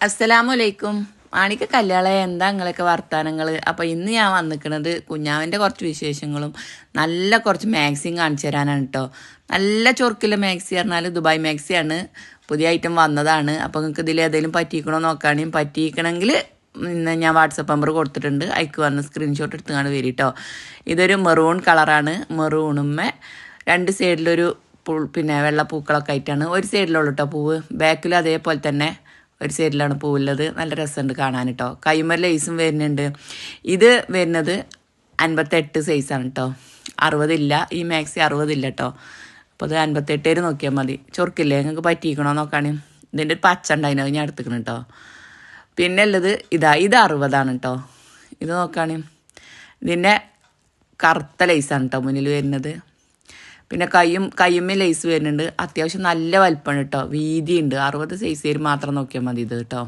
അസ്സലാമലൈക്കും. മാണിക്ക് കല്യാണം എന്താ നിങ്ങളൊക്കെ വർത്താനങ്ങൾ. അപ്പോൾ ഇന്ന് ഞാൻ വന്നിരിക്കുന്നത് കുഞ്ഞാവിൻ്റെ കുറച്ച് വിശേഷങ്ങളും നല്ല കുറച്ച് മാക്സിയും കാണിച്ചു തരാനാണ് കേട്ടോ. നല്ല ചൊറുക്കില്ല മാക്സി പറഞ്ഞാൽ ദുബായ് മാക്സിയാണ്, പുതിയ ഐറ്റം വന്നതാണ്. അപ്പോൾ നിങ്ങൾക്ക് ഇതിൽ ഏതെങ്കിലും പറ്റിക്കണോ നോക്കുകയാണെങ്കിൽ പറ്റിക്കണമെങ്കിൽ ഞാൻ വാട്സപ്പ് നമ്പർ കൊടുത്തിട്ടുണ്ട്, അതിക്ക് വന്ന് സ്ക്രീൻഷോട്ട് എടുത്തുകൊണ്ട് വരും കേട്ടോ. ഇതൊരു മെറൂൺ കളറാണ്. മെറൂണുമ്മേ രണ്ട് സൈഡിലൊരു പിന്നെ വെള്ളപ്പൂക്കളൊക്കെ ആയിട്ടാണ്. ഒരു സൈഡിലുള്ളൂ കേട്ടോ പൂവ്, ബാക്കിലും അതേപോലെ തന്നെ ഒരു സൈഡിലാണ് പൂവുള്ളത്. നല്ല രസമുണ്ട് കാണാൻ കേട്ടോ. കൈമ ലേസും വരുന്നുണ്ട്. ഇത് വരുന്നത് 58 സൈസാണ് കേട്ടോ. 60 ഇല്ല, ഈ മാക്സി 60 ഇല്ല കേട്ടോ. അപ്പോൾ അത് 58 നോക്കിയാൽ മതി. ചൊറുക്കില്ലേ നിങ്ങൾക്ക് പറ്റിക്കണോ നോക്കാണ്. ഇതിൻ്റെ ഒരു പച്ച ഉണ്ടായിരുന്നു, ഞാൻ എടുത്തിക്കണം കേട്ടോ. പിന്നെ ഉള്ളത് ഇത് 60 കേട്ടോ. ഇത് നോക്കാണ്. ഇതിൻ്റെ കറുത്ത ലേസാണ് കേട്ടോ മുന്നിൽ വരുന്നത്. പിന്നെ കയ്യുമ്മ ലേസ് വരുന്നുണ്ട്. അത്യാവശ്യം നല്ല വലിപ്പമാണ് കേട്ടോ, വീതിയുണ്ട്. 60 സൈസ് മാത്രം നോക്കിയാൽ മതി ഇത് കേട്ടോ.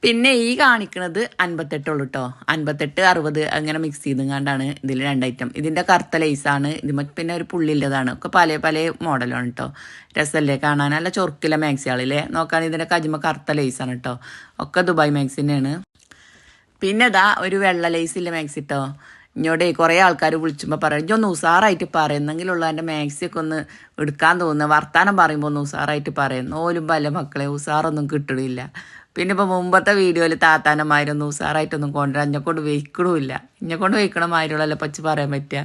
പിന്നെ ഈ കാണിക്കുന്നത് 58 ഉള്ളൂ കേട്ടോ. 58, 60 അങ്ങനെ മിക്സ് ചെയ്തുകൊണ്ടാണ് ഇതിൽ 2 ഐറ്റം. ഇതിൻ്റെ കറുത്ത ലേസാണ് ഇത്. പിന്നെ ഒരു പുള്ളിയുള്ളതാണ്. ഒക്കെ പല പല മോഡലാണ് കേട്ടോ. രസമല്ലേ കാണാൻ, നല്ല ചൊറുക്കില്ല മാക്സികളില്ലേ നോക്കാൻ. ഇതിൻ്റെ കജിമ കറുത്ത ലേസാണ് കേട്ടോ. ഒക്കെ ദുബായ് മാക്സി തന്നെയാണ്. പിന്നെ ഇതാ ഒരു വെള്ള ലേസില്ല മാക്സി കേട്ടോ. ഇങ്ങോട്ടേ കുറേ ആൾക്കാർ വിളിച്ചുമ്പോൾ പറയും ഇതൊന്ന് ഉസാറായിട്ട് പറയുന്നെങ്കിലുള്ള എൻ്റെ മാക്സിയൊക്കെ ഒന്ന് എടുക്കാൻ തോന്നുക. വർത്താനം പറയുമ്പോൾ ഒന്ന് ഉസാറായിട്ട് പറയും. ഓലും പല മക്കളെ ഉസാറൊന്നും കിട്ടണില്ല. പിന്നെ ഇപ്പോൾ മുമ്പത്തെ വീഡിയോയിൽ താത്താനമാരൊന്നും ഉസാറായിട്ടൊന്നും കൊണ്ടുവരാൻ എന്നെക്കൊണ്ട് വെയ്ക്കണമില്ല. എന്നെക്കൊണ്ട് വെയ്ക്കണ മാതിരിയുള്ളല്ലോ പച്ച് പറയാൻ പറ്റുക.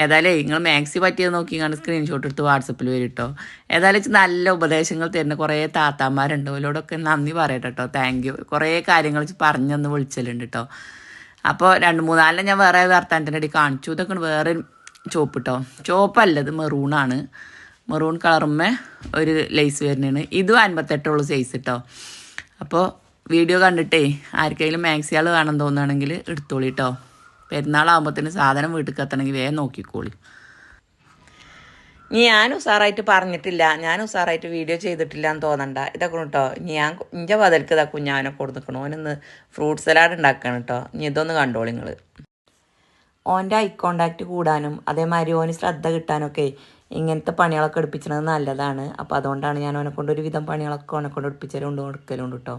ഏതായാലും നിങ്ങൾ മാക്സി പറ്റിയത് നോക്കി കണ്ട് സ്ക്രീൻഷോട്ട് എടുത്ത് വാട്സപ്പിൽ വരും കേട്ടോ. ഏതായാലും നല്ല ഉപദേശങ്ങൾ തരുന്ന കുറേ താത്താന്മാരുണ്ട്. അവരോടൊക്കെ നന്ദി പറയട്ടെ കേട്ടോ. Thank you. കുറേ കാര്യങ്ങൾ പറഞ്ഞൊന്ന് വിളിച്ചലുണ്ട് കേട്ടോ. അപ്പോൾ 2-3 ഞാൻ വേറെ വർത്താനത്തിൻ്റെ ഇടയിൽ കാണിച്ചു. ഇതൊക്കെ വേറെ ചോപ്പ് കേട്ടോ. ചോപ്പല്ലത് മെറൂണാണ്. മെറൂൺ കളറുമ്മേ ഒരു ലേസ് വരുന്നതാണ്. ഇതും 58 ഉള്ളൂ സൈസ് കേട്ടോ. അപ്പോൾ വീഡിയോ കണ്ടിട്ടേ ആർക്കെങ്കിലും മാക്സികൾ കാണാൻ തോന്നുകയാണെങ്കിൽ എടുത്തോളി കേട്ടോ. പെരുന്നാളാകുമ്പോഴത്തേന് സാധനം വീട്ടിൽ എത്തണമെങ്കിൽ വേഗം നോക്കിക്കോളി. ഞാൻ ഉസാറായിട്ട് പറഞ്ഞിട്ടില്ല, ഞാൻ ഉസാറായിട്ട് വീഡിയോ ചെയ്തിട്ടില്ല എന്ന് തോന്നണ്ട. ഇതൊക്കെ കേട്ടോ. ഞാൻ ഇൻ്റെ ബദൽക്ക് ഇതാ കുഞ്ഞാവനെ കൊടുത്തിക്കണം. ഓനൊന്ന് ഫ്രൂട്ട് സലാഡ് ഉണ്ടാക്കണം കേട്ടോ. ഇനി ഇതൊന്ന് കണ്ടോളി നിങ്ങൾ. ഓൻ്റെ ഐ കോണ്ടാക്റ്റ് കൂടാനും അതേമാതിരി ഓന് ശ്രദ്ധ കിട്ടാനൊക്കെ ഇങ്ങനത്തെ പണികളൊക്കെ എടുപ്പിച്ചത് നല്ലതാണ്. അപ്പോൾ അതുകൊണ്ടാണ് ഞാൻ ഓനെ കൊണ്ട് ഒരുവിധം പണികളൊക്കെ ഓനെ കൊണ്ട് എടുപ്പിച്ചാലും കൊടുക്കലുണ്ട് കേട്ടോ.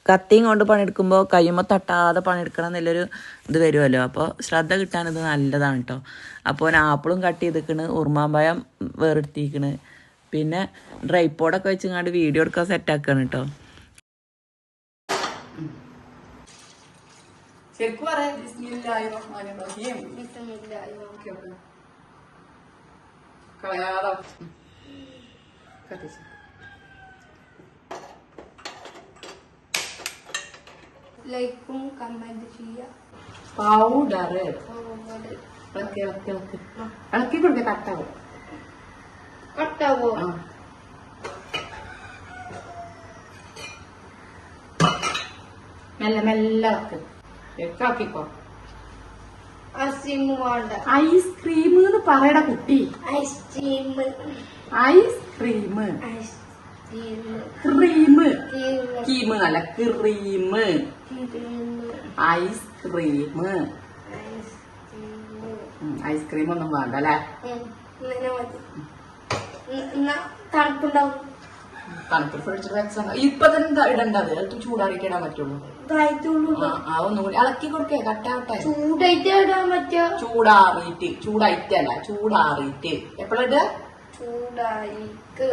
കത്തിയും കൊണ്ട് പണിയെടുക്കുമ്പോൾ കയ്യുമ്പോൾ തട്ടാതെ പണിയെടുക്കണം എന്നുള്ളൊരു ഇത് വരുമല്ലോ. അപ്പോൾ ശ്രദ്ധ കിട്ടാനിത് നല്ലതാണ് കേട്ടോ. അപ്പോൾ ആപ്പിളും കട്ട് ചെയ്തിക്കണ്, ഉറുമാമ്പഴം വേറെടുത്തിരിക്കണ്. പിന്നെ ഡ്രൈപോഡൊക്കെ വെച്ചിങ്ങാണ്ട് വീഡിയോ എടുക്കാൻ സെറ്റാക്കാണ് കേട്ടോ. ശരിക്കും പറയാം ലൈക്കും കമന്റ് ചെയ്യുക. പൗഡർ ഇളക്കി കൊടുക്കുക. കട്ടാവോ? മെല്ലെ മെല്ലെ ഇളക്കിക്കോ. ഐസ്ക്രീം വേണ്ട. ഐസ്ക്രീം എന്ന് പറയട കുട്ടി. ഐസ്ക്രീം ഐസ്ക്രീം ക്രീം കീമ് അല്ല ക്രീം. ഐസ്ക്രീം ഐസ്ക്രീം ഒന്നും വേണ്ട അല്ലേ? തണുപ്പുണ്ടാവും. തണുപ്പ് ഫ്രിഡ്ജിൽ വെച്ചാൽ ഇപ്പൊ തന്നെ ഇടണ്ടത്. ചൂടാറിയിട്ട് ഇടാൻ പറ്റുള്ളൂ. ഒന്നും കൂടി ഇളക്കി കൊടുക്കേ. കട്ടാവട്ടെ. ചൂടായിട്ട് ഇടാൻ പറ്റുക. ചൂടായിട്ടല്ല ചൂടാറിയിട്ട്. എപ്പോഴിട്ട്? ചൂടാറിയിട്ട്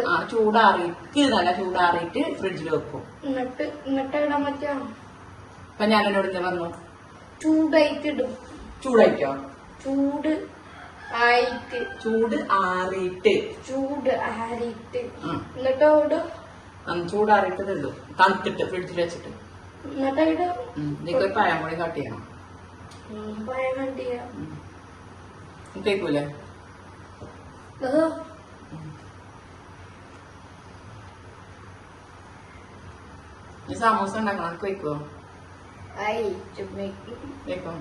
നല്ല ചൂടാറിയിട്ട് ഫ്രിഡ്ജിൽ വെക്കും. എന്നിട്ട് ഇടാൻ പറ്റുക. അപ്പൊ ഞാൻ എന്നോട് എന്താ പറഞ്ഞു? ചൂടായിട്ട് ഇടും. ചൂടായിട്ടോ? ചൂട് ആറിയിട്ട്. എന്നിട്ടോ ഇടും. ചൂടാറിയിട്ട് ഇടും. തണുത്തിട്ട് ഫ്രിഡ്ജിൽ വെച്ചിട്ട്. എന്നിട്ട് നീക്കൊരു പഴം കൂടി കട്ട് ചെയ്യണം. പഴം കട്ട് ചെയ്യാം. കേൾക്കൂലേ? ഈ സമൂസ ഉണ്ടാക്കണം. എനിക്ക് വെക്കുവോ? വെക്കോ.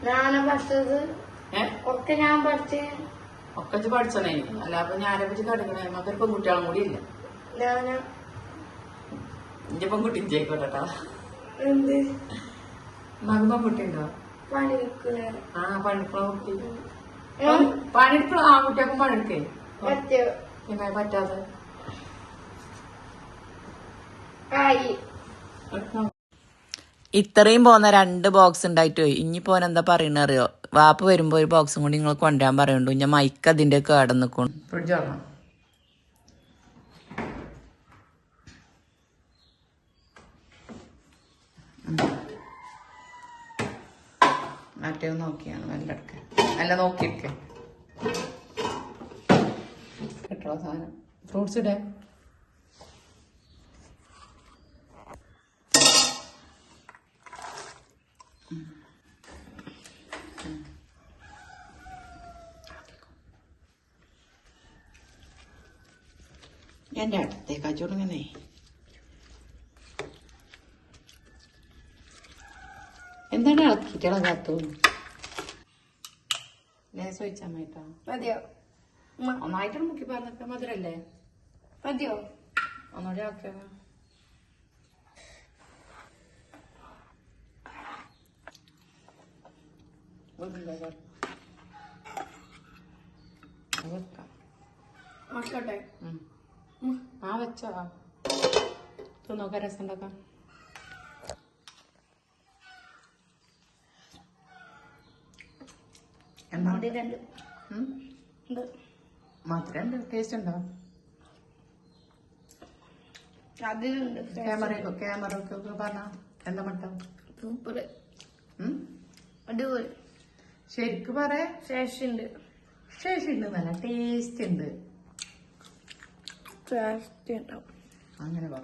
ഞാനാ പഠിച്ചത്. ഒക്കെ ഞാൻ പഠിച്ചേ. ഒക്കെ പഠിച്ചണേ. അല്ല അപ്പൊ ഞാനെ പറ്റി കടക്കണേ. നമുക്കൊരു പെൺകുട്ടികളും കൂടി ഇല്ല. എന്റെ പെൺകുട്ടി ചെയ്യിക്കോട്ടെ. എന്ത് മകൻ പെൺകുട്ടി ഉണ്ടോ? പണിയെടുക്കണ. പണിയെടുക്കണ കുട്ടി. പണിയെടുക്കണ ആ കുട്ടിയൊക്കെ പണിയെടുക്കേ. പിന്നെ പറ്റാതെ ആയി. ഇത്രയും പോകുന്ന 2 ബോക്സ് ഉണ്ടായിട്ട് പോയി. ഇനിയിപ്പോ എന്താ പറയണ അറിയോ? വാപ്പ വരുമ്പോ ഒരു ബോക്സും കൂടി നിങ്ങൾ കൊണ്ടുവരാൻ പറയുന്നുണ്ട്. ഞാൻ മൈക്ക് അതിന്റെ കേട നിൽക്കണം. ഫ്രിഡ്ജ് തുറക്കണം. മറ്റേ നോക്കിയാണ് നല്ലടക്ക് നല്ല നോക്കിയിരിക്കെ കിട്ടുള്ള സാധനം. ഫ്രൂട്ട്സ് ഇടേ. എൻ്റെ അടുത്തേക്കാ ചുരുങ്ങനേ. എന്താണ് ഇളക്കിട്ട് ഇളകാത്തു? ലേസ് ഒഴിച്ചാൽ മതിട്ടോ. മതിയോ? ഒന്നായിട്ട് മുക്കി പറഞ്ഞിട്ട് മധുരല്ലേ? മതിയോ? ഒന്നുകൂടി ആക്കിയോ. ആക്കട്ടെ. ആ വെച്ചോ. നോക്കാൻ രസം ഉണ്ടാക്കാം. മധുരണ്ട്. ടേസ്റ്റ് ഉണ്ടോ? അതിലുണ്ട്. ക്യാമറ പറഞ്ഞ എന്താ മട്ടം? സൂപ്പർ. അടിപൊളി. ശരിക്ക് പറയാ. ശേഷിണ്ട്. ശേഷിണ്ട്. നല്ല ടേസ്റ്റ് ഉണ്ട്. ടേസ്റ്റ് ഉണ്ടാവും. അങ്ങനെ പറ.